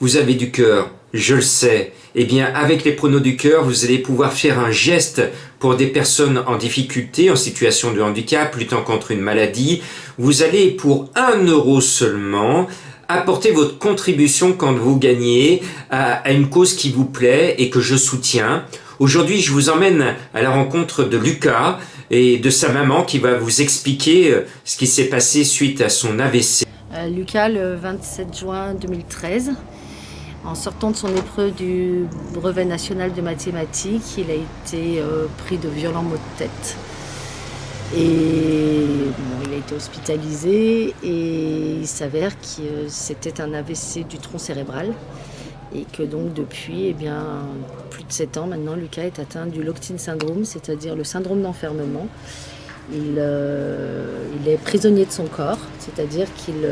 Vous avez du cœur, je le sais. Eh bien, avec les pronos du cœur, vous allez pouvoir faire un geste pour des personnes en difficulté, en situation de handicap, luttant contre une maladie. Vous allez, pour 1 € seulement, apporter votre contribution quand vous gagnez à une cause qui vous plaît et que je soutiens. Aujourd'hui, je vous emmène à la rencontre de Lucas et de sa maman qui va vous expliquer ce qui s'est passé suite à son AVC. Lucas, le 27 juin 2013, en sortant de son épreuve du brevet national de mathématiques, il a été pris de violents maux de tête. Et bon, il a été hospitalisé et il s'avère que c'était un AVC du tronc cérébral. Et que donc depuis plus de 7 ans maintenant, Lucas est atteint du locked-in syndrome, c'est-à-dire le syndrome d'enfermement. Il est prisonnier de son corps, c'est-à-dire qu'il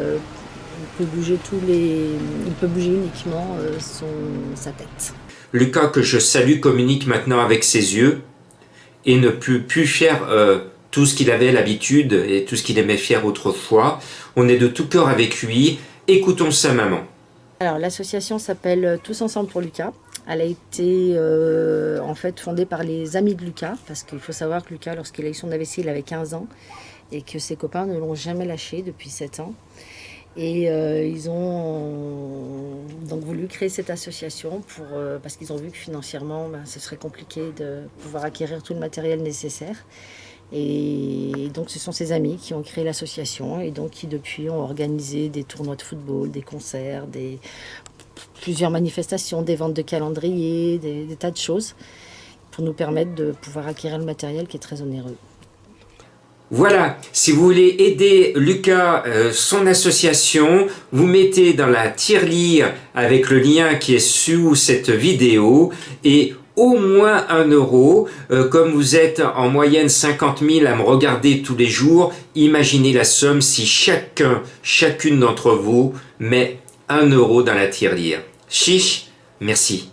peut bouger il peut bouger uniquement sa tête. Lucas, que je salue, communique maintenant avec ses yeux et ne peut plus faire tout ce qu'il avait l'habitude et tout ce qu'il aimait faire autrefois. On est de tout cœur avec lui. Écoutons sa maman. Alors l'association s'appelle Tous Ensemble pour Lucas. Elle a été en fait fondée par les amis de Lucas, parce qu'il faut savoir que Lucas, lorsqu'il a eu son AVC, il avait 15 ans et que ses copains ne l'ont jamais lâché depuis 7 ans. Et ils ont donc voulu créer cette association parce qu'ils ont vu que financièrement, ce serait compliqué de pouvoir acquérir tout le matériel nécessaire. Et donc ce sont ses amis qui ont créé l'association et donc qui depuis ont organisé des tournois de football, des concerts, plusieurs manifestations, des ventes de calendriers, des tas de choses pour nous permettre de pouvoir acquérir le matériel qui est très onéreux. Voilà, si vous voulez aider Lucas, son association, vous mettez dans la tirelire avec le lien qui est sous cette vidéo et au moins 1 €, comme vous êtes en moyenne 50 000 à me regarder tous les jours, imaginez la somme si chacune d'entre vous met 1 € dans la tirelire. Chiche, merci.